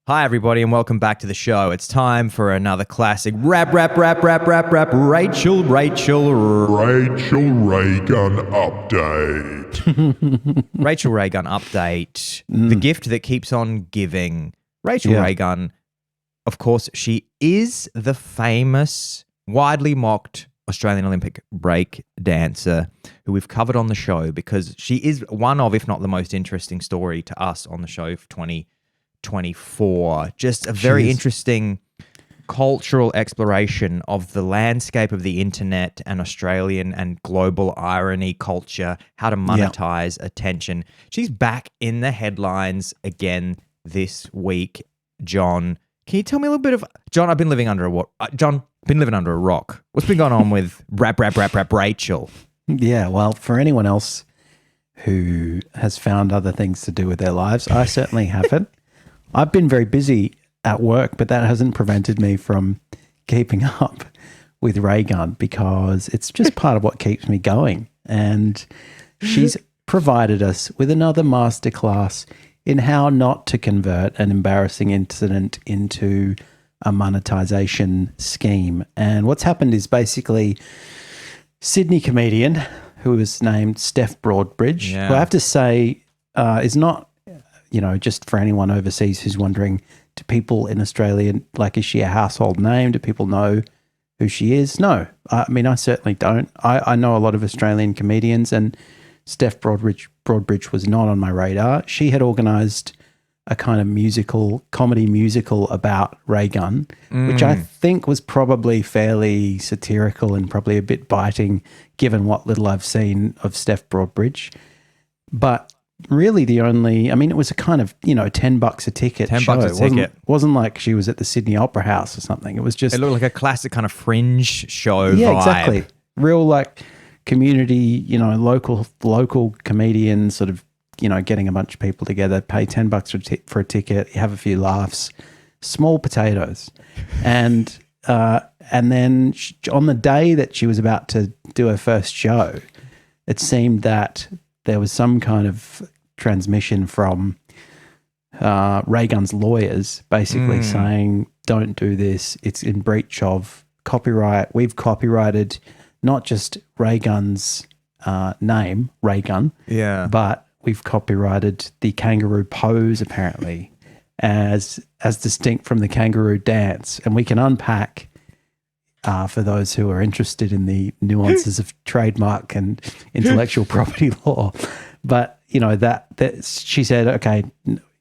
Hi, everybody, and welcome back to the show. It's time for another classic Rachel RayGun update. Rachel RayGun update. The gift that keeps on giving. Rachel RayGun, of course, she is the famous, widely mocked Australian Olympic break dancer who we've covered on the show because she is one of, if not the most interesting story to us on the show for 2024. Just a very interesting cultural exploration of the landscape of the internet and Australian and global irony culture, how to monetize attention. She's back in the headlines again this week. John, can you tell me a little bit of... John, I've been living under a rock. What's been going on with Rachel? Yeah, well, for anyone else who has found other things to do with their lives, I certainly haven't. I've been very busy at work, but that hasn't prevented me from keeping up with RayGun because it's just part of what keeps me going. And she's provided us with another masterclass in how not to convert an embarrassing incident into a monetization scheme. And what's happened is basically Sydney comedian who is named Steph Broadbridge, who I have to say is not, just for anyone overseas who's wondering, do people in Australia, is she a household name? Do people know who she is? No. I mean, I certainly don't. I know a lot of Australian comedians, and Steph Broadbridge was not on my radar. She had organised a kind of comedy musical about RayGun, which I think was probably fairly satirical and probably a bit biting given what little I've seen of Steph Broadbridge. But really it was a kind of, $10 a ticket show. It wasn't like she was at the Sydney Opera House or something. It was just... It looked like a classic kind of fringe show vibe. Exactly. Real community, local comedians sort of, getting a bunch of people together, pay $10 for a ticket, you have a few laughs, small potatoes. And then on the day that she was about to do her first show, it seemed that there was some kind of transmission from RayGun's lawyers basically saying, don't do this. It's in breach of copyright. We've copyrighted not just RayGun's name, RayGun, but we've copyrighted the kangaroo pose apparently as distinct from the kangaroo dance. And we can unpack for those who are interested in the nuances of trademark and intellectual property law. But, that she said, okay,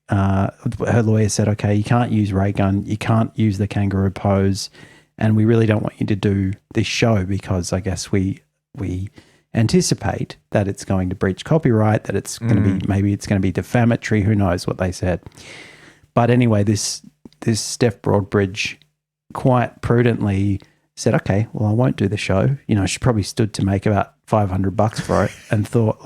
her lawyer said, okay, you can't use RayGun, you can't use the kangaroo pose, and we really don't want you to do this show because I guess we anticipate that it's going to breach copyright, that it's going to be, maybe it's going to be defamatory, who knows what they said. But anyway, this Steph Broadbridge quite prudently said, okay, well, I won't do the show. She probably stood to make about $500 for it and thought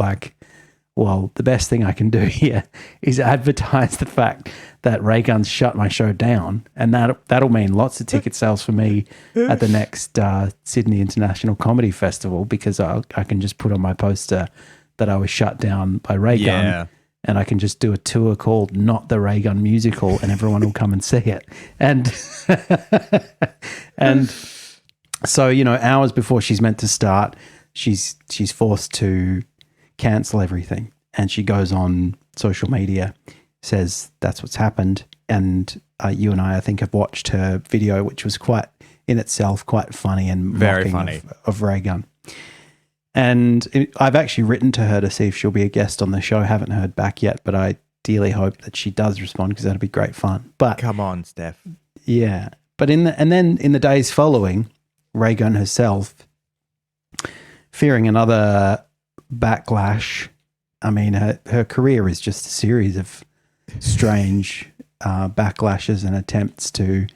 well, the best thing I can do here is advertise the fact that RayGun's shut my show down, and that'll mean lots of ticket sales for me at the next Sydney International Comedy Festival because I can just put on my poster that I was shut down by RayGun, and I can just do a tour called Not the RayGun Musical, and everyone will come and see it. And and so, hours before she's meant to start, she's forced to cancel everything. And she goes on social media, says that's what's happened. And you and I think, have watched her video, which was quite funny and very funny of RayGun. And I've actually written to her to see if she'll be a guest on the show. Haven't heard back yet, but I dearly hope that she does respond because that'd be great fun. But come on, Steph. Yeah. But then in the days following, RayGun herself, fearing another backlash. I mean, her career is just a series of strange backlashes and attempts to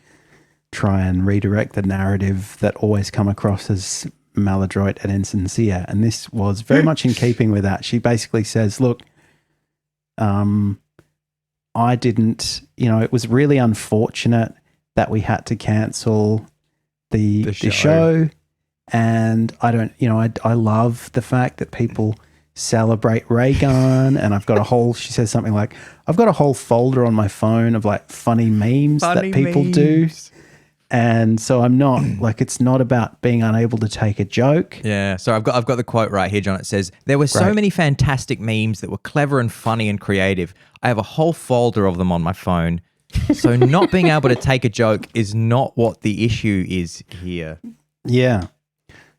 try and redirect the narrative that always come across as maladroit and insincere. And this was very much in keeping with that. She basically says, look, I didn't, it was really unfortunate that we had to cancel the show. And I don't, I love the fact that people celebrate RayGun. And I've got a whole, she says something like, I've got a whole folder on my phone of like funny memes that people do. And so I'm not like, it's not about being unable to take a joke. Yeah. So I've got the quote right here, John. It says, there were so many fantastic memes that were clever and funny and creative. I have a whole folder of them on my phone. So not being able to take a joke is not what the issue is here. Yeah.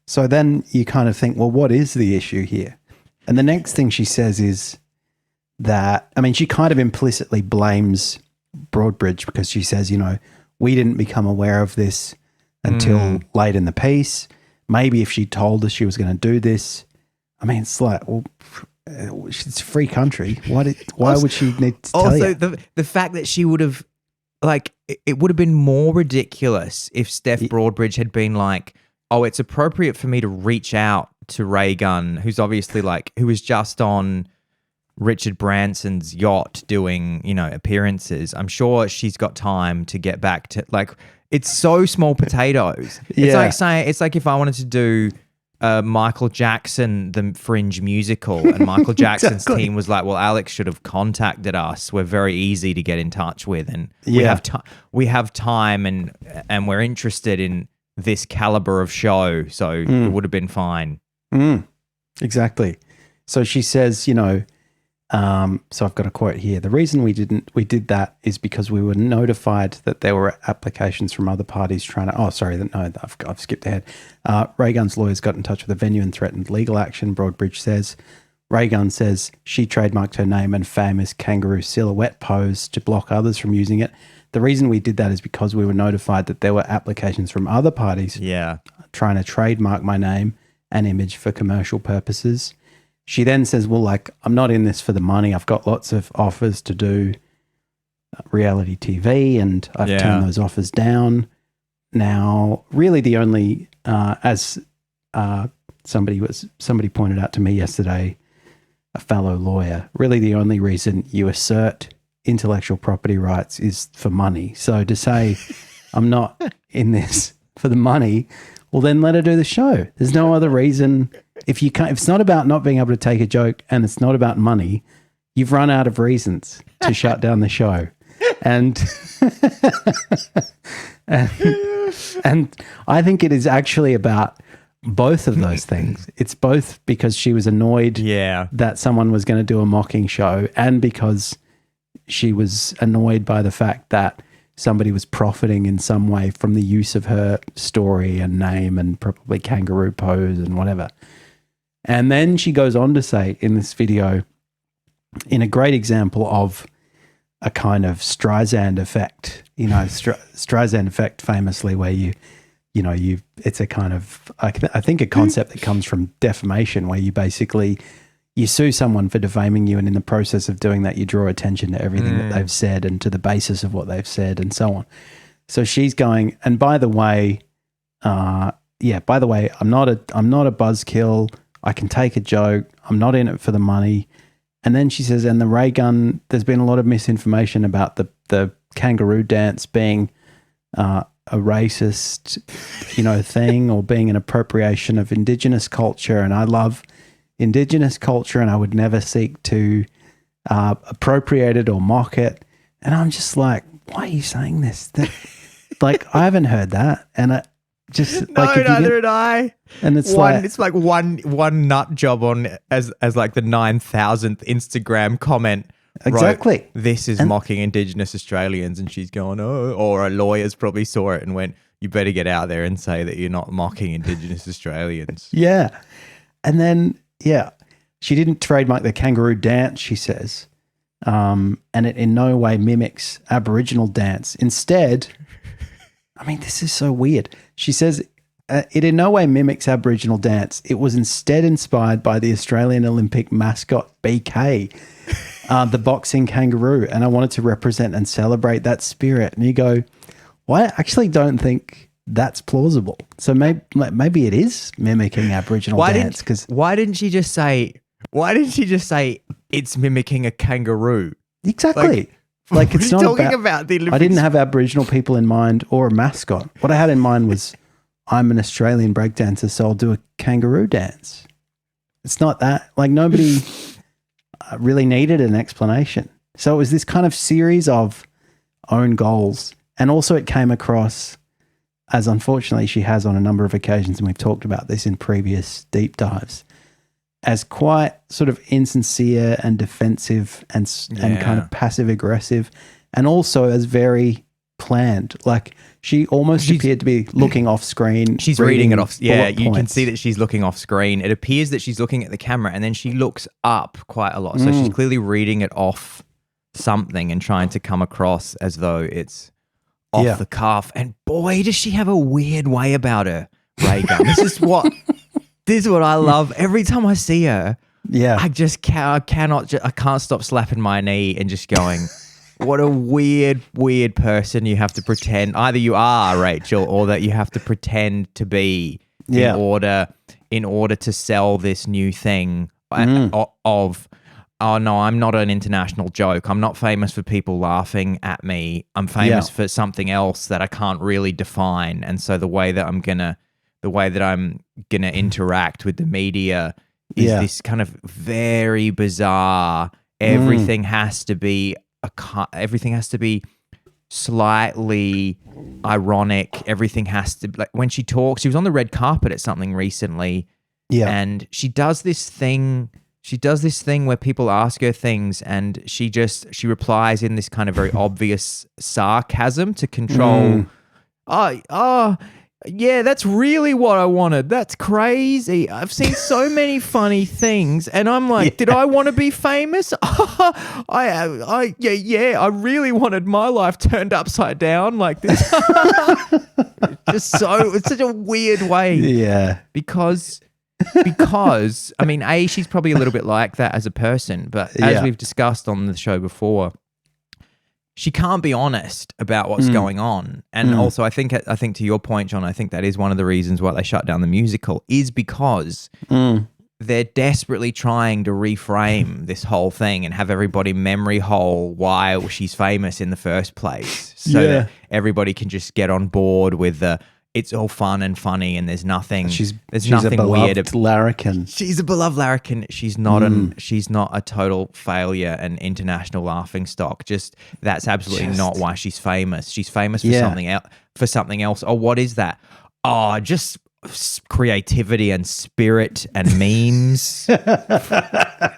So then you kind of think, well, what is the issue here? And the next thing she says is that, I mean, she kind of implicitly blames Broadbridge because she says, you know, we didn't become aware of this until late in the piece. Maybe if she told us she was going to do this, I mean, it's like, well, it's a free country. Why would she need to tell you? Also, the fact that she would have, like, it would have been more ridiculous if Steph Broadbridge had been like, oh, it's appropriate for me to reach out to RayGun, who's obviously like, who was just on Richard Branson's yacht doing, you know, appearances. I'm sure she's got time to get back to, like, it's so small potatoes. It's like saying, it's like if I wanted to do Michael Jackson, the Fringe musical, and Michael Jackson's team was like, well, Alex should have contacted us. We're very easy to get in touch with. And we have time and we're interested in this caliber of show. So it would have been fine. Exactly. So she says, you know, so I've got a quote here. The reason we did that is because we were notified that there were applications from other parties trying to, I've skipped ahead. RayGun's lawyers got in touch with the venue and threatened legal action. Broadbridge says, RayGun says she trademarked her name and famous kangaroo silhouette pose to block others from using it. The reason we did that is because we were notified that there were applications from other parties trying to trademark my name and image for commercial purposes. She then says, well, like, I'm not in this for the money. I've got lots of offers to do reality TV and I've turned those offers down. Now, really the only, as somebody pointed out to me yesterday, a fellow lawyer, really the only reason you assert intellectual property rights is for money. So to say I'm not in this for the money, well, then let her do the show. There's no other reason. If it's not about not being able to take a joke and it's not about money, you've run out of reasons to shut down the show. And I think it is actually about both of those things. It's both because she was annoyed that someone was going to do a mocking show and because she was annoyed by the fact that somebody was profiting in some way from the use of her story and name and probably kangaroo pose and whatever. And then she goes on to say in this video, in a great example of a kind of Streisand effect, you know, Streisand effect famously where it's a kind of, I think a concept that comes from defamation where you basically, you sue someone for defaming you and in the process of doing that, you draw attention to everything that they've said and to the basis of what they've said and so on. So she's going, and by the way, I'm not a buzzkill. I can take a joke. I'm not in it for the money. And then she says, and the RayGun, there's been a lot of misinformation about the kangaroo dance being a racist, you know, thing or being an appropriation of Indigenous culture. And I love Indigenous culture and I would never seek to appropriate it or mock it. And I'm just like, why are you saying this? Like, I haven't heard that. And I just like, neither did I. And it's like one nut job on as like the 9,000th Instagram comment. Exactly. Wrote, this is mocking Indigenous Australians, and she's going, oh, or a lawyer's probably saw it and went, you better get out there and say that you're not mocking Indigenous Australians. Yeah. And then, she didn't trademark the kangaroo dance, she says. And it in no way mimics Aboriginal dance. Instead, I mean, this is so weird. She says it in no way mimics Aboriginal dance. It was instead inspired by the Australian Olympic mascot BK, the boxing kangaroo. And I wanted to represent and celebrate that spirit. And you go, well, I actually don't think that's plausible. So maybe it is mimicking Aboriginal dance. Why didn't she just say it's mimicking a kangaroo? Exactly. Like it's not talking about the Olympics. I didn't have Aboriginal people in mind or a mascot. What I had in mind was I'm an Australian breakdancer, so I'll do a kangaroo dance. It's not that. Like, nobody really needed an explanation. So it was this kind of series of own goals. And also it came across, as unfortunately she has on a number of occasions, and we've talked about this in previous deep dives, as quite sort of insincere and defensive and kind of passive aggressive, and also as very planned. Like, she almost appeared to be looking off screen. She's reading it off. Yeah, you can see that she's looking off screen. It appears that she's looking at the camera, and then she looks up quite a lot. So she's clearly reading it off something and trying to come across as though it's off the cuff. And boy, does she have a weird way about her, RayGun. This is what I love. Every time I see her, I just I can't stop slapping my knee and just going, what a weird person you have to pretend. Either you are, Rachel, or that you have to pretend to be in order to sell this new thing of, oh no, I'm not an international joke. I'm not famous for people laughing at me. I'm famous for something else that I can't really define. And so the way that I'm gonna interact with the media is this kind of very bizarre. Everything has to be slightly ironic. Everything has to, like, when she talks, she was on the red carpet at something recently, and she does this thing where people ask her things, and she replies in this kind of very obvious sarcasm to control. Yeah, that's really what I wanted. That's crazy. I've seen so many funny things, and I'm like, did I want to be famous? I really wanted my life turned upside down like this. It's such a weird way. Yeah. Because I mean, she's probably a little bit like that as a person, but as we've discussed on the show before, she can't be honest about what's going on. And also I think to your point, John, I think that is one of the reasons why they shut down the musical, is because they're desperately trying to reframe this whole thing and have everybody memory hole why she's famous in the first place, so that everybody can just get on board with the, it's all fun and funny, and there's nothing. She's nothing a weird. Larrikin. She's a beloved larrikin. She's not a total failure and international laughing stock. Just that's absolutely not why she's famous. She's famous for something else. For something else. Oh, what is that? Oh, just creativity and spirit and memes.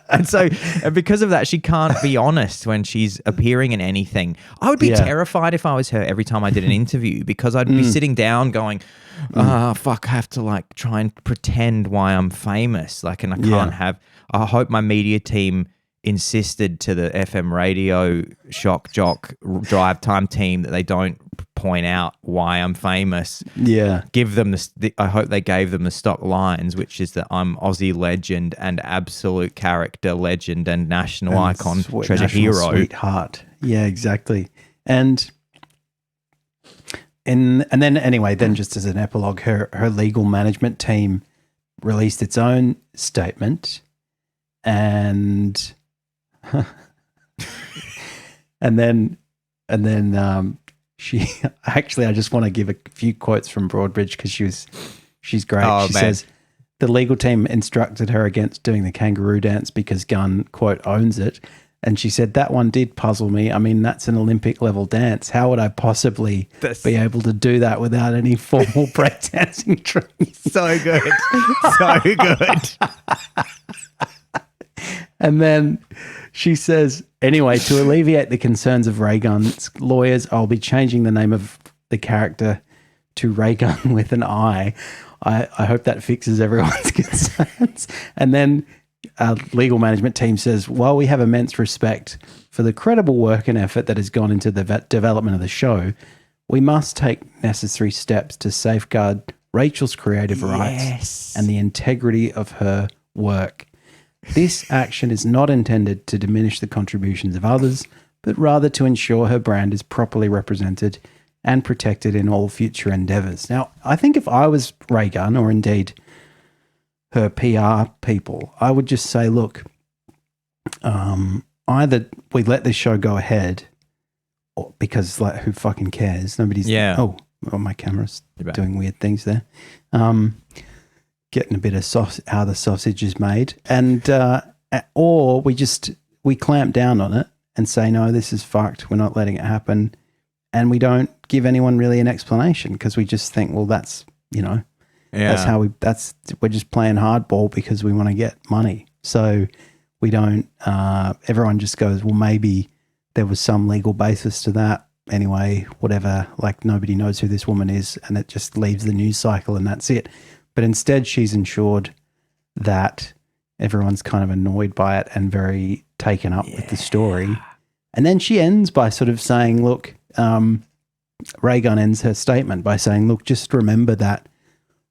and because of that, she can't be honest when she's appearing in anything. I would be terrified if I was her every time I did an interview, because I'd be sitting down going, fuck, I have to like try and pretend why I'm famous. Like, and I can't have, I hope my media team insisted to the FM radio shock jock drive time team that they don't point out why I'm famous. Give them I hope they gave them the stock lines, which is that I'm Aussie legend and absolute character legend and national icon, treasure hero, sweetheart. Yeah, exactly. And then anyway, then just as an epilogue, her legal management team released its own statement, and and then she actually, I just want to give a few quotes from Broadbridge because she's great. She says the legal team instructed her against doing the kangaroo dance because Gunn, quote, owns it. And she said, that one did puzzle me. I mean, that's an Olympic level dance. How would I possibly be able to do that without any formal breakdancing training? So good. So good. And then she says, anyway, to alleviate the concerns of RayGun's lawyers, I'll be changing the name of the character to RayGun with an I. I hope that fixes everyone's concerns. And then our legal management team says, while we have immense respect for the credible work and effort that has gone into the development of the show, we must take necessary steps to safeguard Rachel's creative rights and the integrity of her work. This action is not intended to diminish the contributions of others, but rather to ensure her brand is properly represented and protected in all future endeavours. Now, I think if I was RayGun, or indeed her PR people, I would just say, look, either we let this show go ahead, or, because like, who fucking cares? Nobody's... Oh, my camera's doing weird things there. getting a bit of how the sausage is made, and or we clamp down on it and say, no, this is fucked. We're not letting it happen, and we don't give anyone really an explanation because we just think, well, that's that's how we're just playing hardball because we want to get money. So we don't. Everyone just goes, well, maybe there was some legal basis to that. Anyway, whatever. Like nobody knows who this woman is, and it just leaves the news cycle, and that's it. But instead, she's ensured that everyone's kind of annoyed by it and very taken up with the story. And then she ends by sort of saying, look, RayGun ends her statement by saying, look, just remember that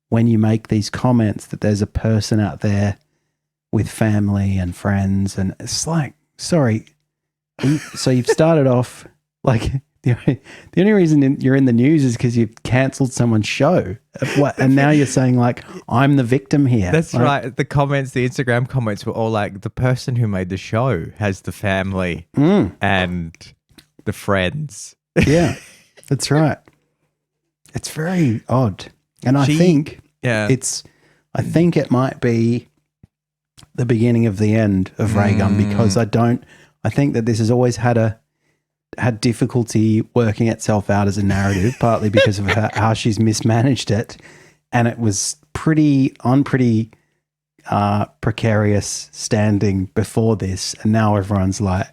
when you make these comments that there's a person out there with family and friends. And it's like, sorry. So you've started off like the only reason you're in the news is because you've cancelled someone's show. And now you're saying like, I'm the victim here. That's like, right. The Instagram comments were all like, the person who made the show has the family and the friends. Yeah, that's right. It's very odd. And I think it might be the beginning of the end of RayGun because I think that this has always had difficulty working itself out as a narrative, partly because of how she's mismanaged it. And it was pretty precarious standing before this. And now everyone's like,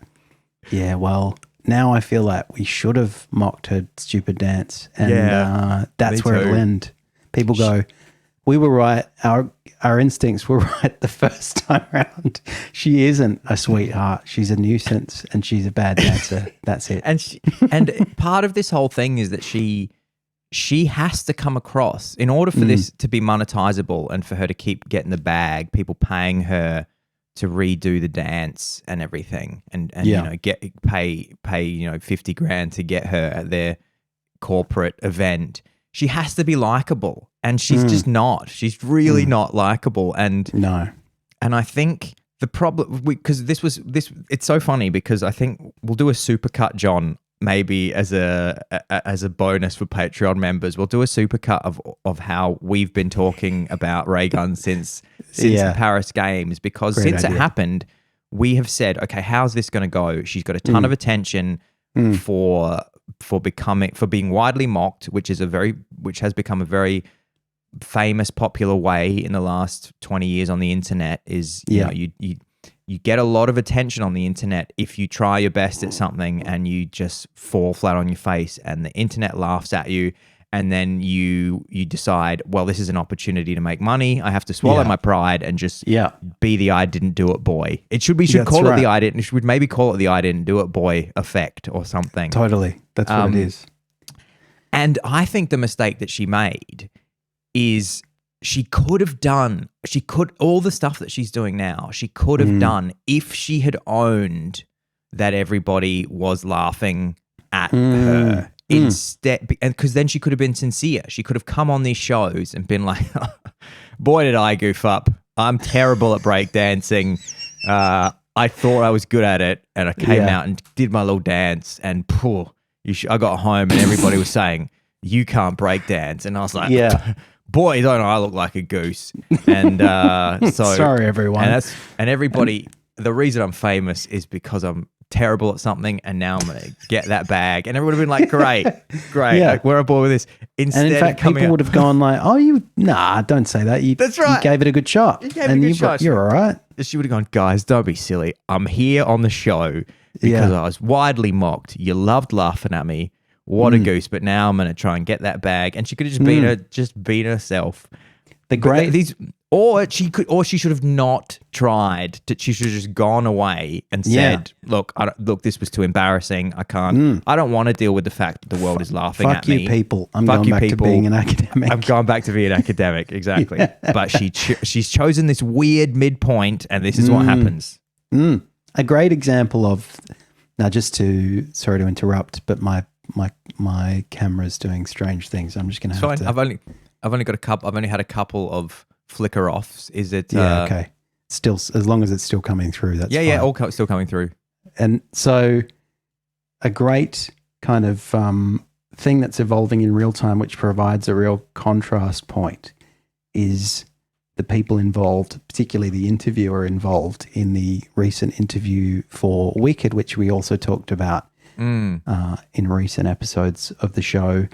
yeah, well, now I feel like we should have mocked her stupid dance. And that's where it'll end. People go, we were right. Our instincts were right the first time around. She isn't a sweetheart. She's a nuisance and she's a bad dancer. That's it. And part of this whole thing is that she has to come across in order for this to be monetizable and for her to keep getting the bag, people paying her to redo the dance and everything and pay $50,000 to get her at their corporate event. She has to be likable, and she's just not. She's really not likable, and I think the problem because it's so funny because I think we'll do a supercut, John, maybe as a bonus for Patreon members. We'll do a supercut of how we've been talking about RayGun since the Paris Games because since it happened, we have said, okay, how's this going to go? She's got a ton of attention for being widely mocked, which has become a very famous, popular way in the last 20 years on the internet. Is you get a lot of attention on the internet if you try your best at something and you just fall flat on your face, and the internet laughs at you. And then you decide, well, this is an opportunity to make money. I have to swallow my pride and just be the I didn't do it boy. We should call it the I didn't. Should maybe call it the I didn't do it boy effect or something. Totally, that's what it is. And I think the mistake that she made is all the stuff that she's doing now. She could have done if she had owned that everybody was laughing at her. Instead, and because then she could have been sincere. She could have come on these shows and been like, boy, did I goof up. I'm terrible at breakdancing. I thought I was good at it, and I came out and did my little dance, and I got home and everybody was saying, you can't breakdance. And I was like, boy, don't I look like a goose. And so sorry, everyone. And everybody, the reason I'm famous is because I'm terrible at something, and now I'm going to get that bag. And everyone would have been like, great. Yeah. Like, we're on board with this. Instead, and in fact, people would have gone like, don't say that. That's right. You gave it a good shot. You're all right. She would have gone, guys, don't be silly. I'm here on the show because I was widely mocked. You loved laughing at me. What a goose. But now I'm going to try and get that bag. And she could have just been herself. Or she should have not tried. She should have just gone away and said, "Look, this was too embarrassing. I can't. I don't want to deal with the fact that the world is laughing at me. Fuck you, people. I'm going back to being an academic. I'm going back to being an academic, exactly. But she's chosen this weird midpoint, and this is what happens. A great example of now. Sorry to interrupt, but my camera's doing strange things. I'm just going to have to. I've only got a couple. I've only had a couple of flicker offs. Is it? Okay. Still, as long as it's still coming through, that's fine. all still coming through. And so, a great kind of thing that's evolving in real time, which provides a real contrast point, is the people involved, particularly the interviewer involved in the recent interview for Wicked, which we also talked about in recent episodes of the show.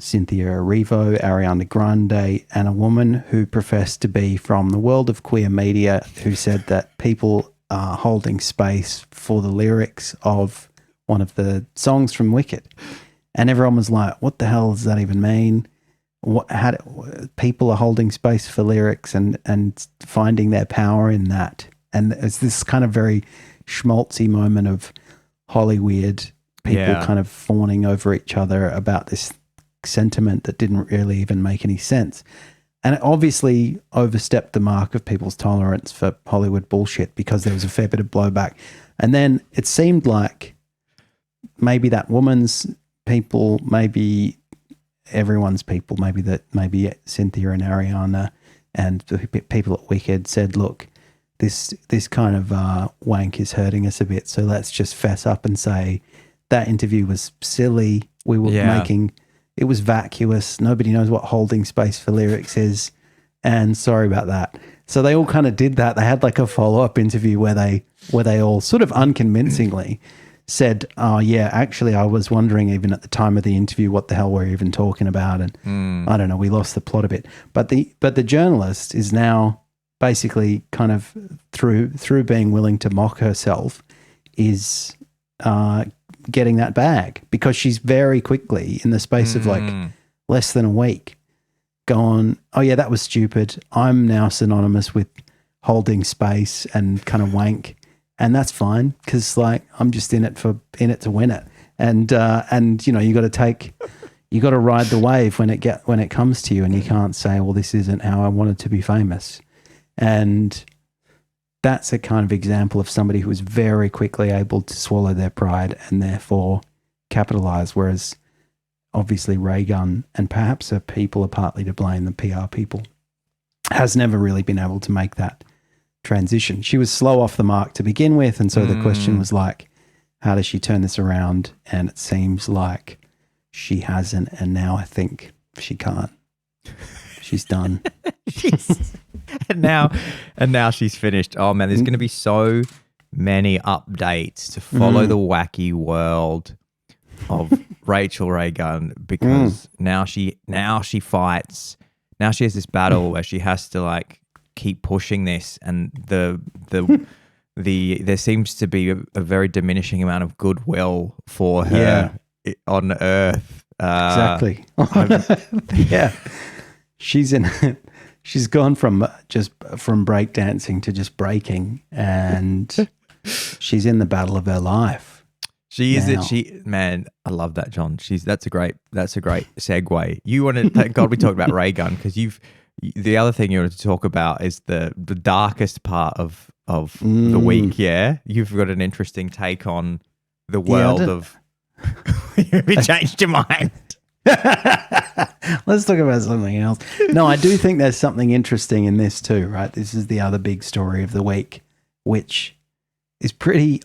Cynthia Erivo, Ariana Grande, and a woman who professed to be from the world of queer media, who said that people are holding space for the lyrics of one of the songs from Wicked. And everyone was like, what the hell does that even mean? People are holding space for lyrics and finding their power in that. And it's this kind of very schmaltzy moment of Hollywood people kind of fawning over each other about this sentiment that didn't really even make any sense. And it obviously overstepped the mark of people's tolerance for Hollywood bullshit, because there was a fair bit of blowback. And then it seemed like maybe that woman's people, maybe everyone's people, maybe Cynthia and Ariana and the people at Wicked said, look, this kind of wank is hurting us a bit, so let's just fess up and say that interview was silly. We were it was vacuous. Nobody knows what holding space for lyrics is, and sorry about that. So they all kind of did that. They had like a follow-up interview where they all sort of unconvincingly said, oh yeah, actually I was wondering even at the time of the interview what the hell we're even talking about, and I don't know, we lost the plot a bit. But the journalist is now basically kind of through being willing to mock herself is getting that bag, because she's very quickly, in the space of like less than a week, gone, oh yeah, that was stupid. I'm now synonymous with holding space and kind of wank, and that's fine, because like I'm just in it to win it, and you know, you got to ride the wave when it comes to you, and you can't say, well, this isn't how I wanted to be famous. And that's a kind of example of somebody who was very quickly able to swallow their pride and therefore capitalize, whereas obviously RayGun, and perhaps her people are partly to blame, the PR people, has never really been able to make that transition. She was slow off the mark to begin with, and so the question was like, how does she turn this around? And it seems like she hasn't, and now I think she can't. She's done. And now she's finished. Oh man, there's going to be so many updates to follow the wacky world of Rachel RayGun, because now she fights. Now she has this battle where she has to like keep pushing this, and there seems to be a very diminishing amount of goodwill for her on Earth. Exactly. Yeah. She's gone from breakdancing to just breaking, and she's in the battle of her life. She is it. Man, I love that, John. That's a great segue. You want to thank God we talked about RayGun, because the other thing you wanted to talk about is the darkest part of the week. Yeah, you've got an interesting take on the world of. You changed your mind. Let's talk about something else. No, I do think there's something interesting in this too, right? This is the other big story of the week, which is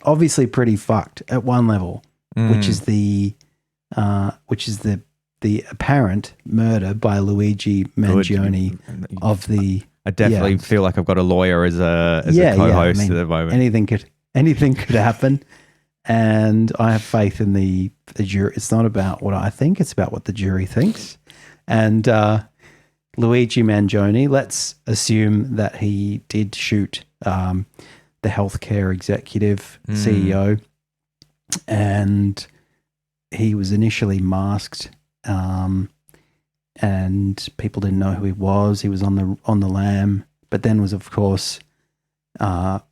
obviously pretty fucked at one level, which is the apparent murder by Luigi Mangione of the. I definitely feel like I've got a lawyer as a co-host at the moment. Anything could happen. And I have faith in the jury. It's not about what I think, it's about what the jury thinks. And Luigi Mangione, let's assume that he did shoot the healthcare executive CEO, and he was initially masked, and people didn't know who he was. He was on the lam, but then was, of course,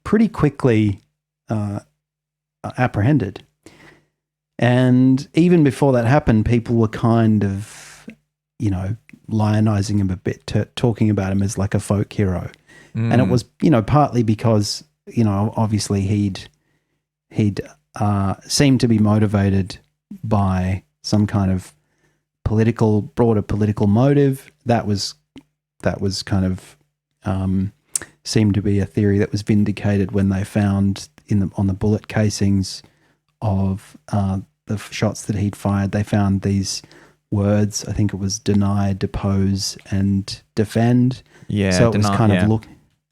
pretty quickly apprehended. And even before that happened, people were kind of, lionizing him a bit, talking about him as like a folk hero. And it was, partly because, obviously he'd seemed to be motivated by some kind of broader political motive. That was kind of seemed to be a theory that was vindicated when they found on the bullet casings of the shots that he'd fired, they found these words. I think it was deny, depose, and defend. Yeah. So it was kind of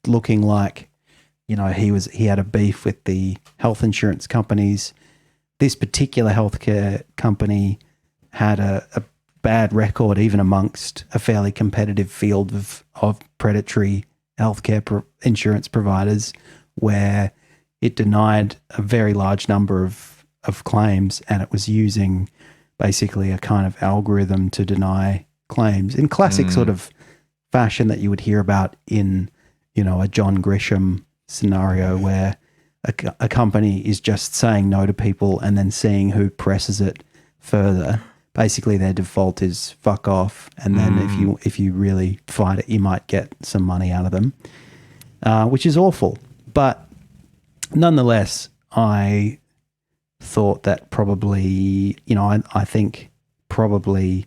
looking like, he had a beef with the health insurance companies. This particular healthcare company had a bad record even amongst a fairly competitive field of predatory healthcare insurance providers, where it denied a very large number of claims, and it was using basically a kind of algorithm to deny claims in classic sort of fashion that you would hear about in, a John Grisham scenario, where a company is just saying no to people and then seeing who presses it further. Basically, their default is fuck off, and then if you really fight it, you might get some money out of them, which is awful. But nonetheless, I thought that probably, I think probably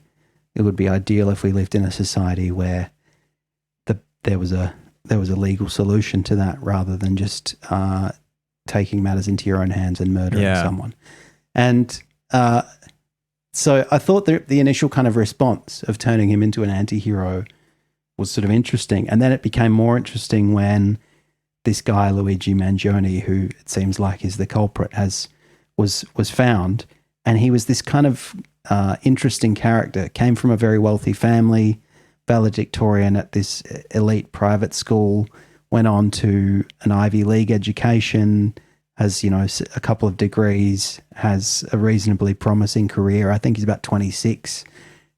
it would be ideal if we lived in a society where there was a legal solution to that, rather than just taking matters into your own hands and murdering someone. And so I thought the initial kind of response of turning him into an anti-hero was sort of interesting. And then it became more interesting when this guy, Luigi Mangione, who it seems like is the culprit, was found. And he was this kind of interesting character, came from a very wealthy family, valedictorian at this elite private school, went on to an Ivy League education, has, a couple of degrees, has a reasonably promising career. I think he's about 26.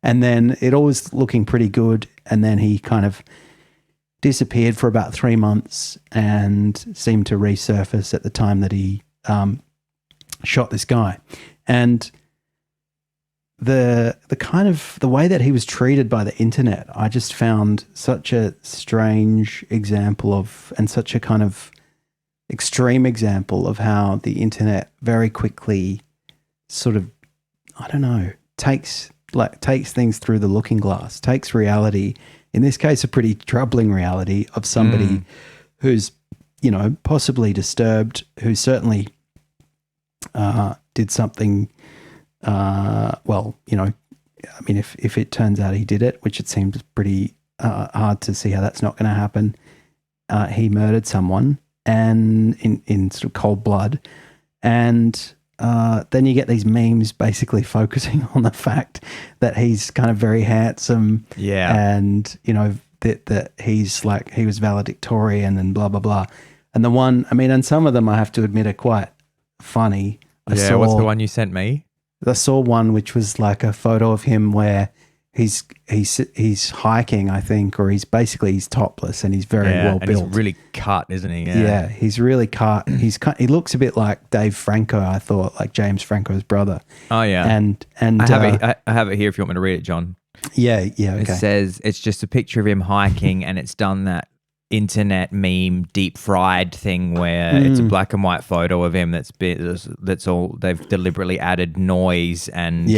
And then it all was looking pretty good. And then he kind of disappeared for about 3 months and seemed to resurface at the time that he shot this guy. And the kind of the way that he was treated by the internet, I just found such a strange example of, and such a kind of extreme example of how the internet very quickly sort of, I don't know, takes things through the looking glass, takes reality, in this case a pretty troubling reality of somebody who's, possibly disturbed, who certainly did something, if it turns out he did it, which it seems pretty hard to see how that's not going to happen, he murdered someone, and in sort of cold blood. And then you get these memes basically focusing on the fact that he's kind of very handsome, and that he's like, he was valedictorian and blah blah blah. And and some of them I have to admit are quite funny. What's the one you sent me? I saw one which was like a photo of him where he's hiking, I think, or he's topless, and he's very well built. He's really cut, isn't he? Yeah, he's really cut. He looks a bit like Dave Franco, I thought, like James Franco's brother. Oh yeah. And I have it here if you want me to read it, John. Yeah, okay. It says it's just a picture of him hiking, and it's done that internet meme deep fried thing where it's a black and white photo of him that's all they've deliberately added noise and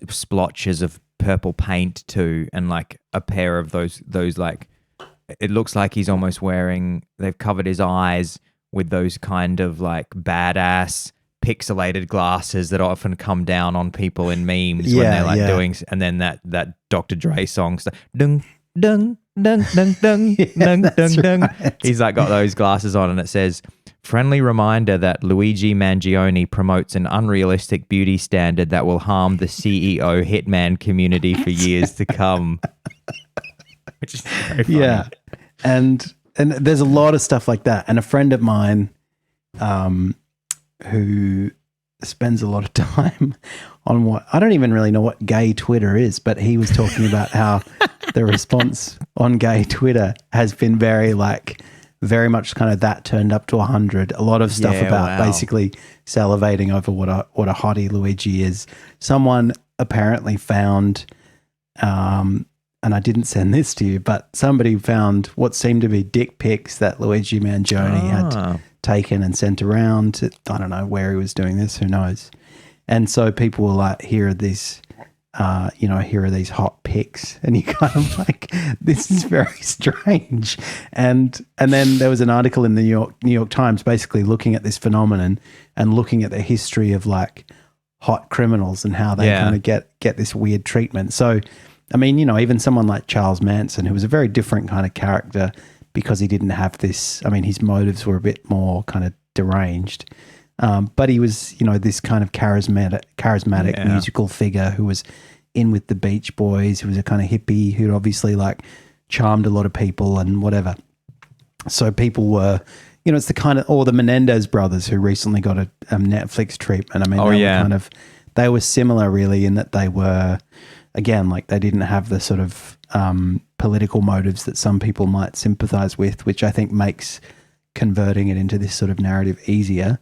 splotches of purple paint to, and like a pair of those like, it looks like he's almost wearing, they've covered his eyes with those kind of like badass pixelated glasses that often come down on people in memes when they're like doing, and then that Dr. Dre song, dung dung dung dung dung dung dung dung. Right. He's like got those glasses on, and it says, friendly reminder that Luigi Mangione promotes an unrealistic beauty standard that will harm the CEO hitman community for years to come. Which is very funny. Yeah. And there's a lot of stuff like that. And a friend of mine who spends a lot of time on what, I don't even really know what gay Twitter is, but he was talking about how the response on gay Twitter has been very much kind of that turned up to 100. A lot of stuff about basically salivating over what a hottie Luigi is. Someone apparently found, and I didn't send this to you, but somebody found what seemed to be dick pics that Luigi Mangione had taken and sent around to, I don't know where he was doing this, who knows. And so people were like, here are these hot pics, and you kind of like, this is very strange. And then there was an article in the New York Times basically looking at this phenomenon and looking at the history of like hot criminals and how they Yeah. kind of get this weird treatment. So, I mean, you know, even someone like Charles Manson, who was a very different kind of character because he didn't have this, I mean, his motives were a bit more kind of deranged. But he was, you know, this kind of charismatic musical figure who was in with the Beach Boys, who was a kind of hippie who'd obviously like charmed a lot of people and whatever. So people were, you know, it's the kind of, or the Menendez brothers who recently got a Netflix treatment. I mean, they were similar really in that they were, again, like they didn't have the sort of political motives that some people might sympathize with, which I think makes converting it into this sort of narrative easier.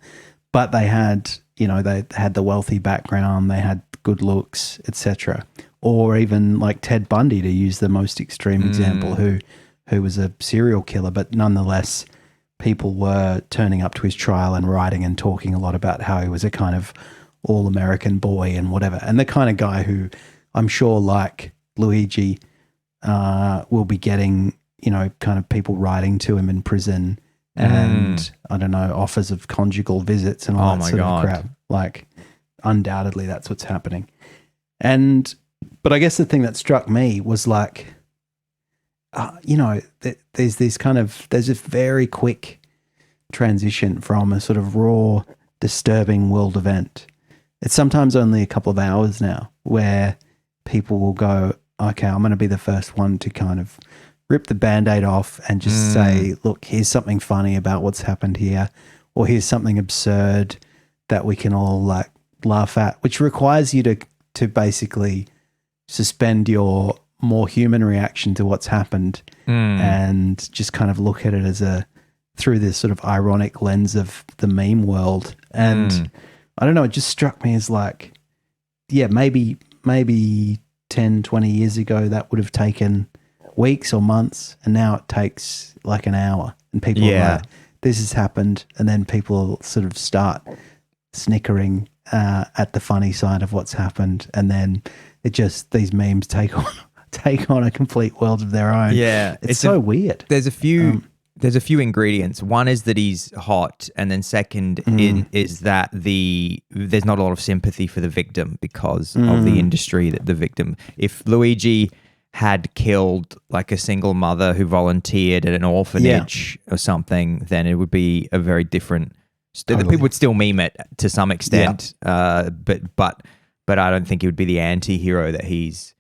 But they had, you know, they had the wealthy background, they had good looks, etc. Or even like Ted Bundy, to use the most extreme example, who was a serial killer, but nonetheless, people were turning up to his trial and writing and talking a lot about how he was a kind of all-American boy and whatever. And the kind of guy who I'm sure, like Luigi, will be getting, you know, kind of people writing to him in prison and I don't know, offers of conjugal visits and all that sort of crap. Like, undoubtedly that's what's happening. But I guess the thing that struck me was like, you know, there's this very quick transition from a sort of raw, disturbing world event. It's sometimes only a couple of hours now where people will go, okay, I'm going to be the first one to kind of rip the Band-Aid off and just say, look, here's something funny about what's happened here, or here's something absurd that we can all like laugh at, which requires you to basically suspend your more human reaction to what's happened and just kind of look at it through this sort of ironic lens of the meme world. And I don't know, it just struck me as like, yeah, maybe 10, 20 years ago that would have taken weeks or months, and now it takes like an hour, and people are like, this has happened, and then people sort of start snickering at the funny side of what's happened, and then it just, these memes take on a complete world of their own. Yeah, it's so weird. There's a few ingredients. One is that he's hot, and then second is that there's not a lot of sympathy for the victim because of the industry that the victim. If Luigi had killed like a single mother who volunteered at an orphanage or something, then it would be a very different. Totally. People would still meme it to some extent, but I don't think he would be the anti-hero that he's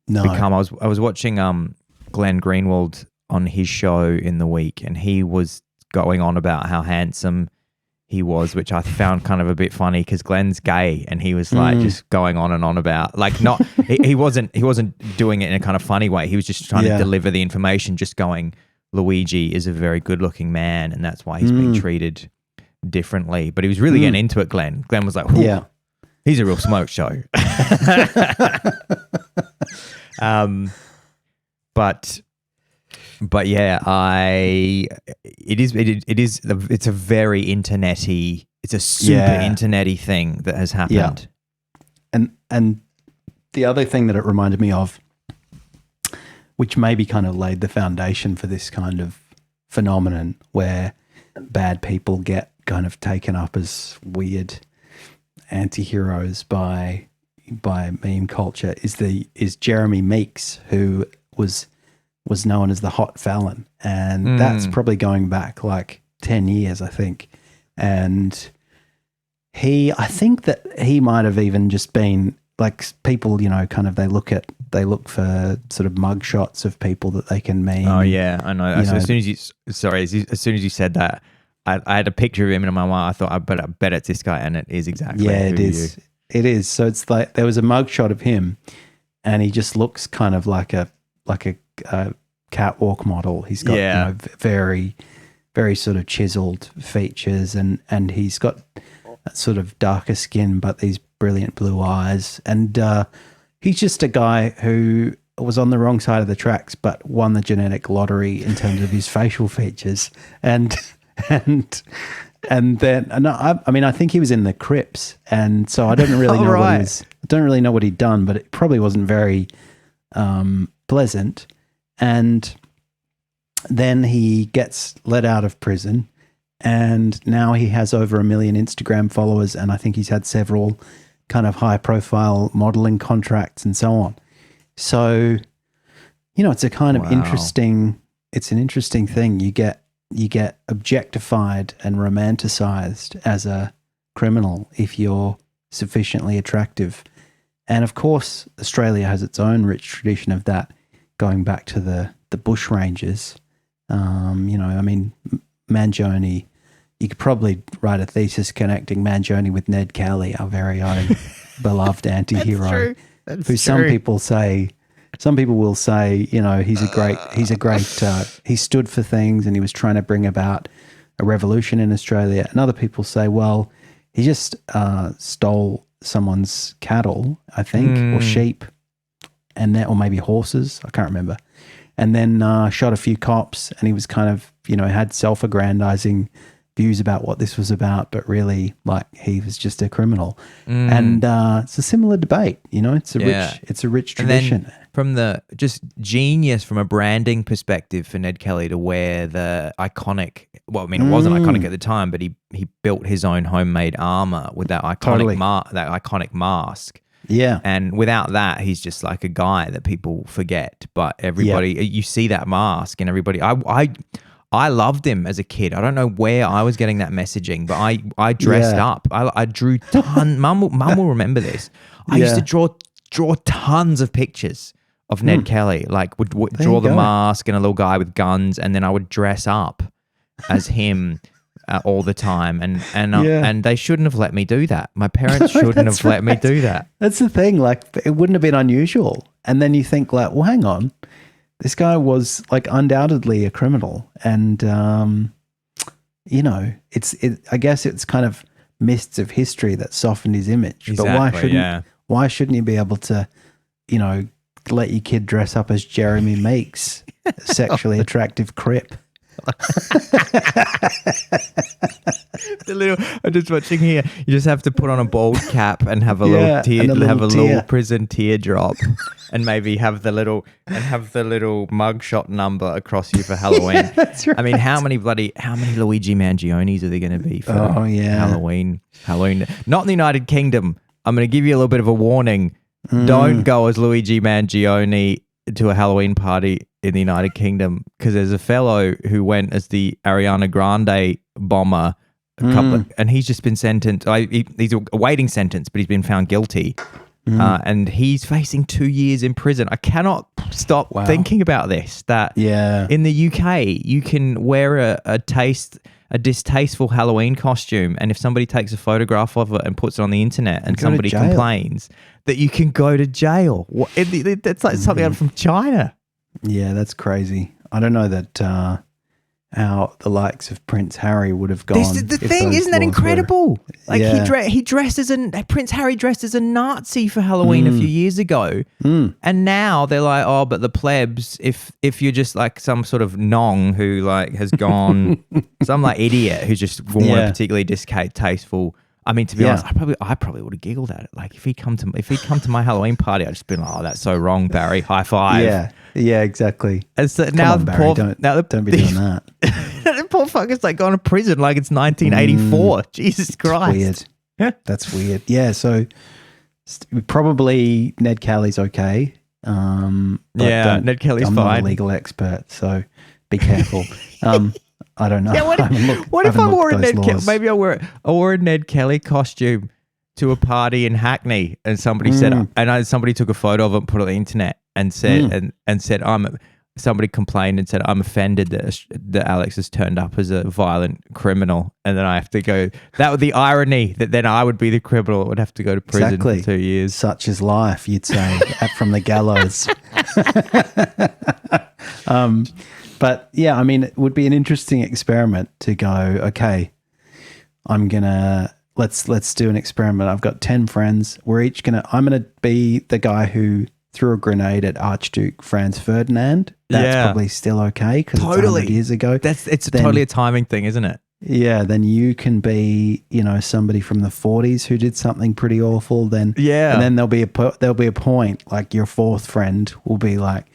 become. I was watching Glenn Greenwald on his show in the week, and he was going on about how handsome he was, which I found kind of a bit funny because Glenn's gay, and he was like just going on and on about like not he wasn't doing it in a kind of funny way. He was just trying to deliver the information, just going, Luigi is a very good looking man, and that's why he's being treated differently. But he was really getting into it. Glenn was like, he's a real smoke show. But yeah, it's a very internety, it's a super internety thing that has happened. Yeah. And the other thing that it reminded me of, which maybe kind of laid the foundation for this kind of phenomenon where bad people get kind of taken up as weird anti-heroes by meme culture, is Jeremy Meeks, who was known as the Hot Fallon, and that's probably going back like 10 years, I think. And I think that he might have even just been like, people, you know, kind of they look for sort of mugshots of people that they can meme. Oh yeah, I know. So as soon as you said that, I had a picture of him in my mind. I thought, I bet it's this guy, and it is exactly. Yeah, it is. It is. So it's like there was a mugshot of him, and he just looks kind of like a catwalk model. He's got you know, very, very sort of chiseled features, and he's got that sort of darker skin, but these brilliant blue eyes. And he's just a guy who was on the wrong side of the tracks, but won the genetic lottery in terms of his facial features. And then I mean, I think he was in the Crips, and so I don't really know I don't really know what he'd done, but it probably wasn't very pleasant. And then he gets let out of prison, and now he has over 1 million Instagram followers, and I think he's had several kind of high profile modeling contracts and so on. So, it's a kind of interesting, it's an interesting thing. You get objectified and romanticized as a criminal if you're sufficiently attractive. And of course, Australia has its own rich tradition of that, going back to the bush rangers. Mangione, you could probably write a thesis connecting Mangione with Ned Kelly, our very own beloved anti-hero. That's who true. some people will say, he stood for things and he was trying to bring about a revolution in Australia. And other people say, well, he just stole someone's cattle, I think, or sheep, or maybe horses. I can't remember. And then shot a few cops, and he was kind of, had self-aggrandizing views about what this was about, but really, like, he was just a criminal. And it's a similar debate, it's a rich tradition. And then from the just genius from a branding perspective for Ned Kelly to wear the iconic, it wasn't iconic at the time, but he built his own homemade armor with that iconic mask. Yeah. And without that, he's just like a guy that people forget. But everybody, you see that mask and everybody, I loved him as a kid. I don't know where I was getting that messaging, but I dressed up. I drew Mum will remember this. I used to draw tons of pictures of Ned Kelly, like would draw the mask and a little guy with guns, and then I would dress up as him all the time, and they shouldn't have let me do that. My parents shouldn't have let me do that. That's the thing. Like, it wouldn't have been unusual. And then you think, like, well, hang on, this guy was like undoubtedly a criminal, and I guess it's kind of mists of history that softened his image. Exactly, but why shouldn't you be able to, let your kid dress up as Jeremy Meeks, a sexually attractive crip? I'm just watching here. You just have to put on a bald cap and have a little prison teardrop, and maybe have the little mugshot number across you for Halloween. That's right. I mean, how many Luigi Mangionis are there going to be for Halloween? Not in the United Kingdom. I'm going to give you a little bit of a warning. Don't go as Luigi Mangione to a Halloween party in the United Kingdom, because there's a fellow who went as the Ariana Grande bomber and he's just been sentenced. He's awaiting sentence, but he's been found guilty, and he's facing 2 years in prison. I cannot stop thinking about this. That in the UK you can wear a distasteful Halloween costume, and if somebody takes a photograph of it and puts it on the internet, and somebody complains, that you can go to jail. That's like something out from China. Yeah, that's crazy. I don't know that how the likes of Prince Harry would have gone. This is the thing, isn't that incredible? Prince Harry dressed as a Nazi for Halloween a few years ago, and now they're like, oh, but the plebs, if you're just like some sort of nong who like has gone, some like idiot who's just worn a particularly distasteful. I mean, to be honest, I probably would have giggled at it. Like if he'd come to my Halloween party, I'd just been like, oh, that's so wrong, Barry. High five. Yeah, exactly. And so now the Barry, don't be doing that. The poor fucker's like gone to prison like it's 1984. Jesus Christ. Weird. That's weird. Yeah, so probably Ned Kelly's okay. Ned Kelly's I'm fine. not a legal expert, so be careful. I don't know. Yeah, what if I wore a Ned Kelly? Maybe I wore a Ned Kelly costume to a party in Hackney, and somebody said, somebody took a photo of it and put it on the internet and said, somebody complained and said, I'm offended that Alex has turned up as a violent criminal, and then I have to go. That would the irony that then I would be the criminal that would have to go to prison for 2 years. Such is life, you'd say, from the gallows. But yeah, I mean, it would be an interesting experiment to go, okay, I'm let's do an experiment. I've got 10 friends. I'm going to be the guy who threw a grenade at Archduke Franz Ferdinand. That's probably still okay because it's 100 years ago. It's totally a timing thing, isn't it? Yeah, then you can be, somebody from the 40s who did something pretty awful. And then there'll be a point, like your fourth friend will be like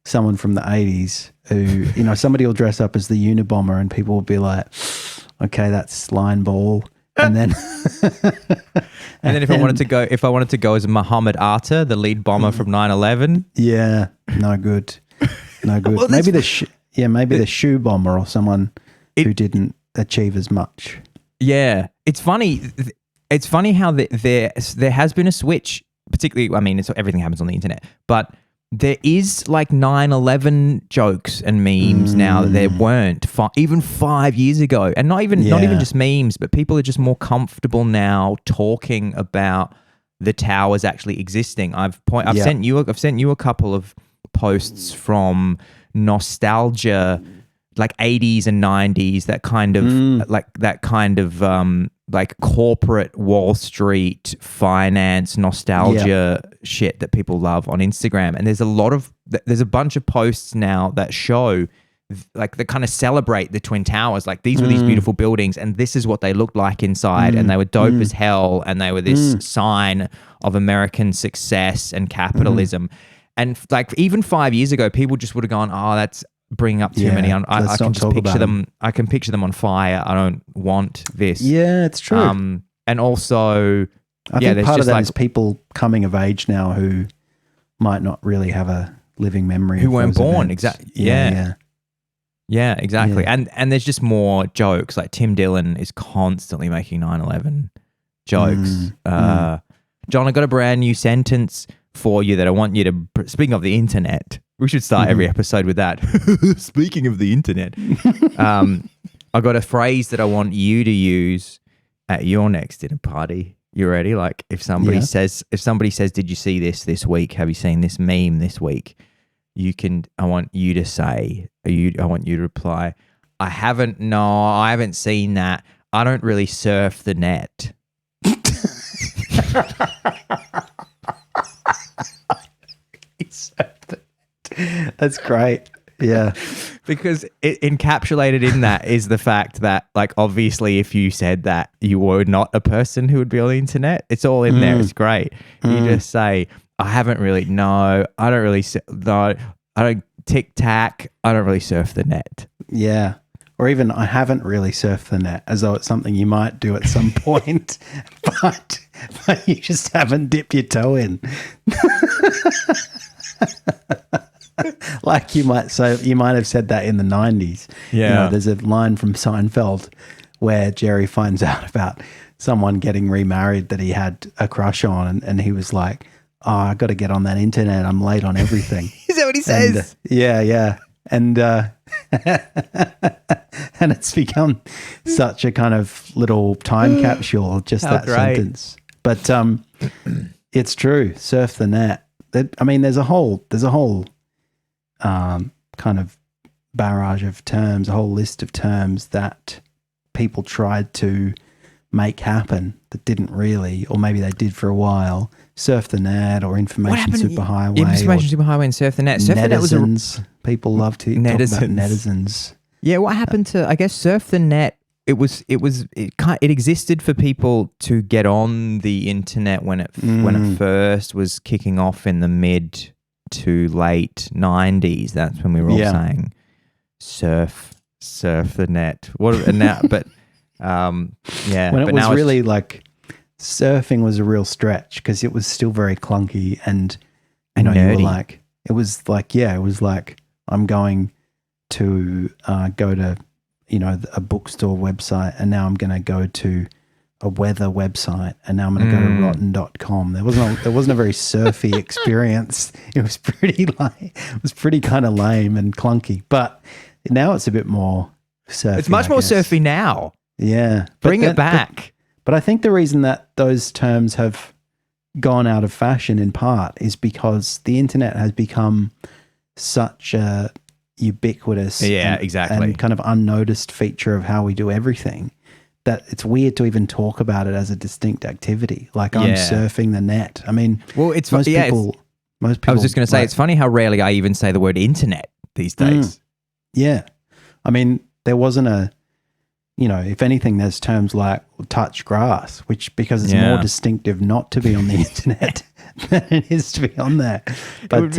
someone from the 80s who, somebody will dress up as the Unabomber and people will be like, okay, that's line ball. And then And then if I wanted to go as Muhammad Atta, the lead bomber from 9/11. Yeah, no good. No good. Well, maybe the shoe bomber or someone who didn't achieve as much. Yeah, it's funny. It's funny how there has been a switch, particularly. I mean, everything happens on the internet, but there is like 9/11 jokes and memes now that there weren't even 5 years ago, and not even just memes, but people are just more comfortable now talking about the towers actually existing. I've sent you a couple of posts from nostalgia, like 80s and 90s, that kind of like corporate Wall Street finance nostalgia shit that people love on Instagram. And there's a bunch of posts now that show like that kind of celebrate the Twin Towers. Like these were these beautiful buildings and this is what they looked like inside, and they were dope as hell, and they were this sign of American success and capitalism. And like even 5 years ago, people just would have gone, "Oh, that's bringing up too many." I can just picture them. I can picture them on fire. I don't want this. Yeah, it's true. And also, I think part of that is people coming of age now who might not really have a living memory. Who weren't born. Exactly. Yeah, exactly. Yeah. And there's just more jokes. Like Tim Dillon is constantly making 9/11 jokes. John, I got a brand new sentence for you that I want you to. Speaking of the internet, we should start every episode with that. Speaking of the internet, I got a phrase that I want you to use at your next dinner party. You ready? Like if somebody says, "Did you see this week? Have you seen this meme this week?" I want you to say, I want you to reply, I haven't seen that. I don't really surf the net. That's great. Yeah. Because it encapsulated in that is the fact that, like, obviously if you said that you were not a person who would be on the internet, it's all in there. It's great. You just say, I don't tic-tac, I don't really surf the net. Yeah. Or even I haven't really surfed the net, as though it's something you might do at some point, but you just haven't dipped your toe in. Like you might have said that in the 90s. Yeah. You know, there's a line from Seinfeld where Jerry finds out about someone getting remarried that he had a crush on, and he was like, "Oh, I got to get on that internet. I'm late on everything." Is that what he says? Yeah. And and it's become such a kind of little time capsule, just that sentence. But it's true. Surf the net. I mean, there's a whole kind of barrage of terms, a whole list of terms that people tried to make happen that didn't really, or maybe they did for a while. Surf the net or information superhighway. Information superhighway and surf the net. Surf the net was people love to talk about netizens. Yeah, what happened to? I guess surf the net. It existed for people to get on the internet when it first was kicking off in the mid to late 90s. That's when we were all saying surf the net. When it was really like surfing was a real stretch because it was still very clunky and you were like, it was like I'm going to go to a bookstore website, and now I'm going to go to a weather website, and now I'm going to go to rotten.com. There wasn't a very surfy experience. It was pretty kind of lame and clunky, but now it's a bit more surfy. It's much more surfy now. Yeah. Bring it back. But I think the reason that those terms have gone out of fashion in part is because the internet has become such a ubiquitous and kind of unnoticed feature of how we do everything that it's weird to even talk about it as a distinct activity. Like I'm surfing the net. I mean, well, most people. I was just going to say, it's funny how rarely I even say the word internet these days. Yeah. I mean, there wasn't if anything, there's terms like touch grass, which because it's more distinctive not to be on the internet than it is to be on there. But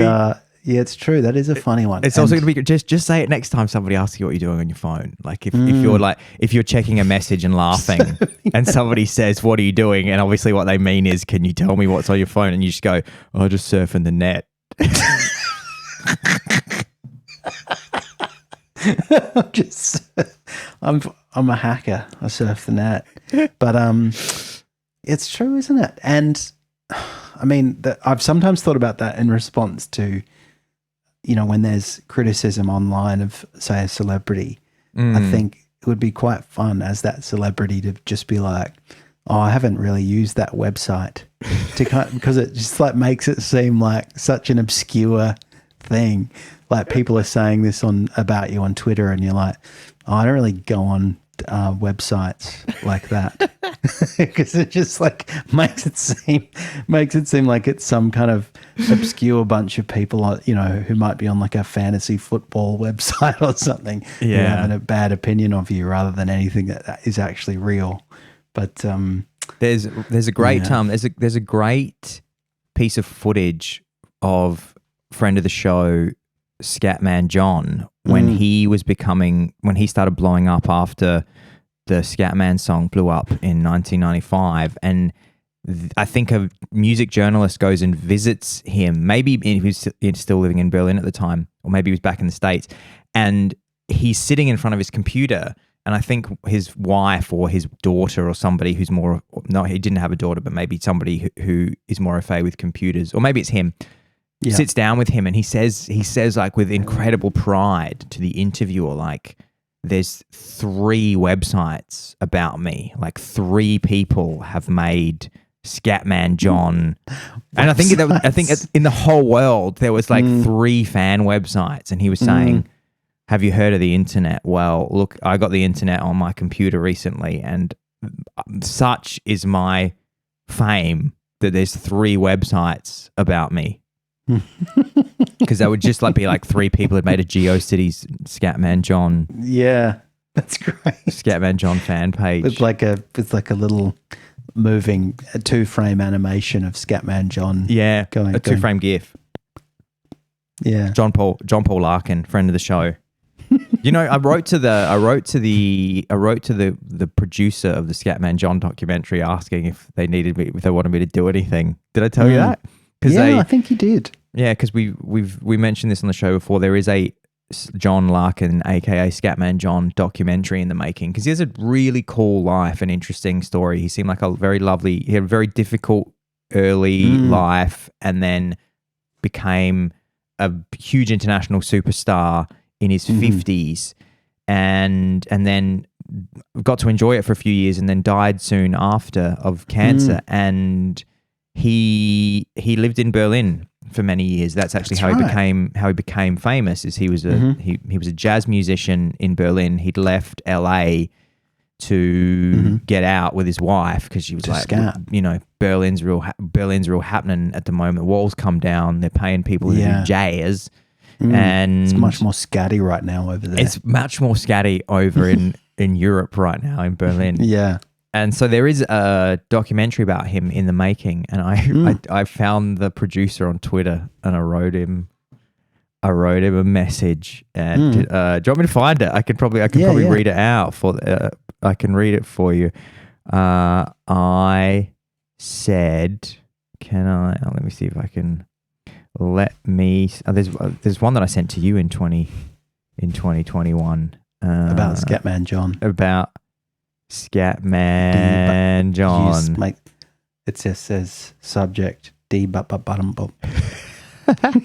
Yeah, it's true. That is a funny one. It's also going to be just say it next time somebody asks you what you're doing on your phone. Like if you're checking a message and laughing and somebody says, "What are you doing?" and obviously what they mean is, "Can you tell me what's on your phone?" and you just go, "Oh, just surfing the net." I'm a hacker. I surf the net. But it's true, isn't it? And I mean, I've sometimes thought about that in response to, when there's criticism online of, say, a celebrity. I think it would be quite fun as that celebrity to just be like, "Oh, I haven't really used that website," because it just like makes it seem like such an obscure thing. Like people are saying this about you on Twitter, and you're like, "Oh, I don't really go on websites like that," because it just like makes it seem like it's some kind of obscure bunch of people, who might be on like a fantasy football website or something, who having a bad opinion of you rather than anything that is actually real. But there's a great there's a great piece of footage of friend of the show Scatman John when he started blowing up after the Scatman song blew up in 1995, and I think a music journalist goes and visits him. Maybe he was still living in Berlin at the time, or maybe he was back in the States, and he's sitting in front of his computer. And I think his wife or his daughter or somebody who's more, no, he didn't have a daughter, but maybe somebody who is more au fait with computers, or maybe it's him, sits down with him, and he says like with incredible pride to the interviewer, like, "There's 3 websites about me. Like 3 people have made Scatman John." And I think in the whole world there was like 3 fan websites, and he was saying, "Have you heard of the internet? Well, look, I got the internet on my computer recently, and such is my fame that there's 3 websites about me." Because that would just be like 3 people had made a GeoCities Scatman John. Yeah, that's great. Scatman John fan page. It's like a little moving 2-frame animation of Scatman John. Yeah, a 2-frame GIF. Yeah, John Paul Larkin, friend of the show. I wrote to the producer of the Scatman John documentary asking if they wanted me to do anything. Did I tell you that? I think you did. Yeah, because we mentioned this on the show before. There is a John Larkin, aka Scatman John, documentary in the making, because he has a really cool life and interesting story. He seemed like he had a very difficult early life, and then became a huge international superstar in his 50s, and then got to enjoy it for a few years, and then died soon after of cancer. And he lived in Berlin for many years. That's actually how he became famous. Is he was a jazz musician in Berlin. He'd left LA to get out with his wife because she was Berlin's real happening at the moment. Walls come down. They're paying people to do jazz. And it's much more scatty right now over there. It's much more scatty over in Europe right now, in Berlin. Yeah. And so there is a documentary about him in the making, and I found the producer on Twitter, and I wrote him a message. And do you want me to find it? I can probably read it out I can read it for you. I said, "Can I? Let me see if I can." There's one that I sent to you in 2021 about Scatman John. About Scatman John. It just says subject D button bump. I'm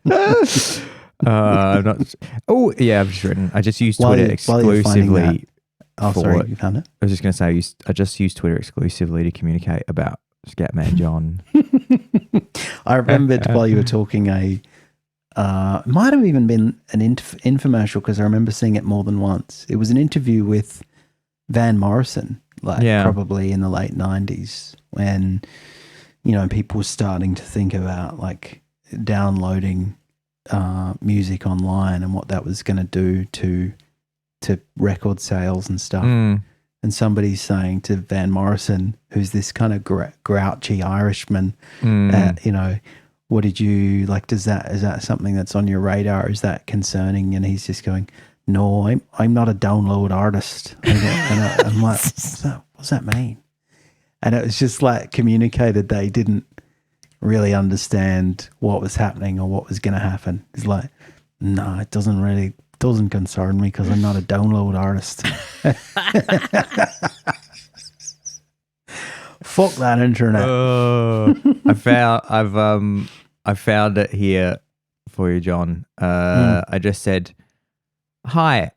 not. Oh yeah, I've just written. I just used Twitter exclusively. Oh, sorry, you found it. I was just going to say I just used Twitter exclusively to communicate about Scatman John. I remembered while you were talking might have even been an infomercial, because I remember seeing it more than once. It was an interview with Van Morrison, probably in the late 90s, when, people were starting to think about downloading music online and what that was going to do to record sales and stuff. And somebody's saying to Van Morrison, who's this kind of grouchy Irishman, what did you like? Is that something that's on your radar? Is that concerning? And he's just going, no, I'm not a download artist. I'm like, what's that mean? And it was just like communicated they didn't really understand what was happening or what was going to happen. It's like, no, it doesn't concern me because I'm not a download artist. Fuck that internet. I found it here for you, John. I just said, hi.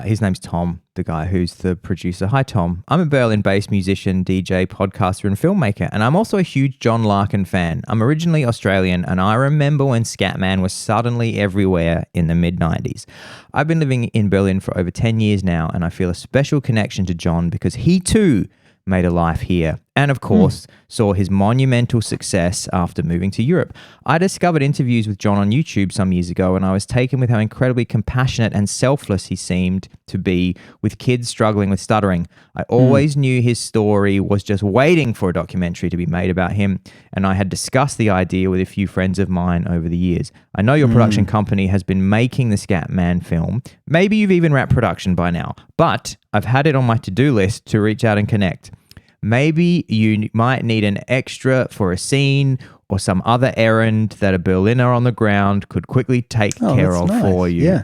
His name's Tom, the guy who's the producer. Hi, Tom. I'm a Berlin-based musician, DJ, podcaster, and filmmaker, and I'm also a huge John Larkin fan. I'm originally Australian, and I remember when Scatman was suddenly everywhere in the mid-90s. I've been living in Berlin for over 10 years now, and I feel a special connection to John because he too made a life here and, of course, saw his monumental success after moving to Europe. I discovered interviews with John on YouTube some years ago, and I was taken with how incredibly compassionate and selfless he seemed to be with kids struggling with stuttering. I always knew his story was just waiting for a documentary to be made about him, and I had discussed the idea with a few friends of mine over the years. I know your production company has been making the Scatman film. Maybe you've even wrapped production by now, but I've had it on my to-do list to reach out and connect. Maybe you might need an extra for a scene or some other errand that a Berliner on the ground could quickly take care of for you. Yeah.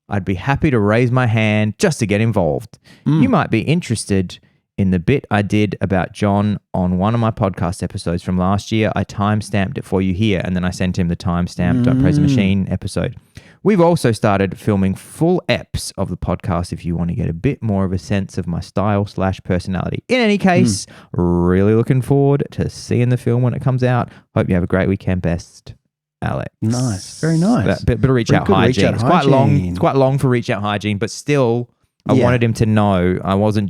I'd be happy to raise my hand just to get involved. You might be interested in the bit I did about John on one of my podcast episodes from last year. I timestamped it for you here, and then I sent him the timestamp Praise the Machine episode. We've also started filming full eps of the podcast if you want to get a bit more of a sense of my style/personality. In any case, really looking forward to seeing the film when it comes out. Hope you have a great weekend. Best, Alex. Nice. Very nice. Bit of reach out hygiene. It's quite long. It's quite long for reach out hygiene, but still, I wanted him to know I wasn't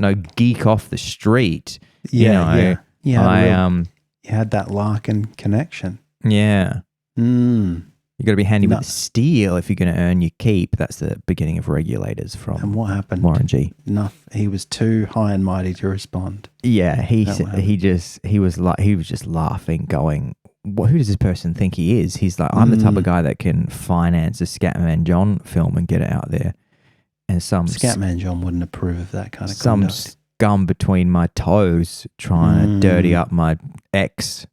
no geek off the street. You had that Larkin connection. Yeah. You got to be handy with the steel if you're going to earn your keep. That's the beginning of Regulators from. And what happened? Warren G. He was too high and mighty to respond. Yeah, he was just laughing, going, "Who does this person think he is?" He's like, "I'm the type of guy that can finance a Scatman John film and get it out there." And some Scatman John wouldn't approve of that kind of some conduct. Scum between my toes trying to dirty up my ex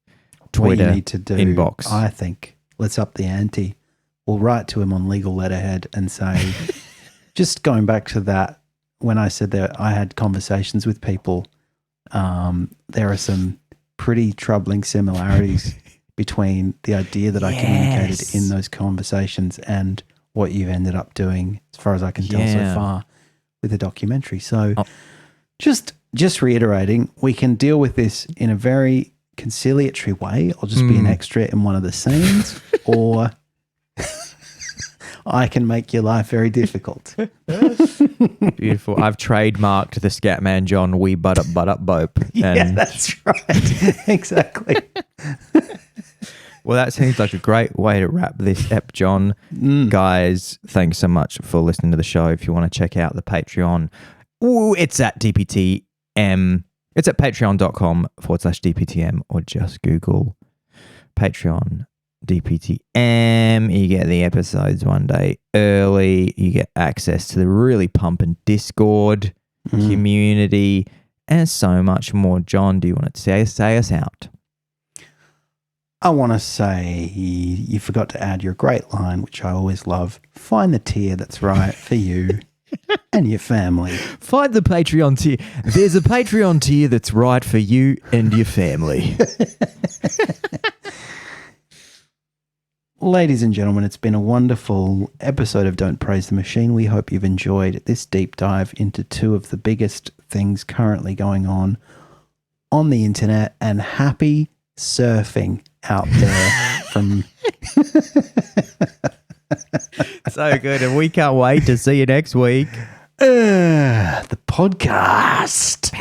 Twitter what you need to do, inbox. I think. Let's up the ante. We'll write to him on legal letterhead and say, just going back to that, when I said that I had conversations with people, there are some pretty troubling similarities between the idea that I communicated in those conversations and what you've ended up doing, as far as I can tell so far, with the documentary. So just reiterating, we can deal with this in a very conciliatory way. I'll just be an extra in one of the scenes, or I can make your life very difficult. Beautiful. I've trademarked the Scatman John "We butt up bope." Yeah, that's right. Exactly. Well, that seems like a great way to wrap this ep, John. Guys, thanks so much for listening to the show. If you want to check out the Patreon, it's at DPTM. It's at patreon.com/DPTM, or just Google Patreon DPTM. You get the episodes one day early. You get access to the really pumping Discord community and so much more. John, do you want to say us out? I want to say you forgot to add your great line, which I always love. Find the tier that's right for you and your family. Find the Patreon tier. There's a Patreon tier that's right for you and your family. Ladies and gentlemen, it's been a wonderful episode of Don't Praise the Machine. We hope you've enjoyed this deep dive into two of the biggest things currently going on the internet, and happy surfing out there from... So good, and we can't wait to see you next week. The podcast.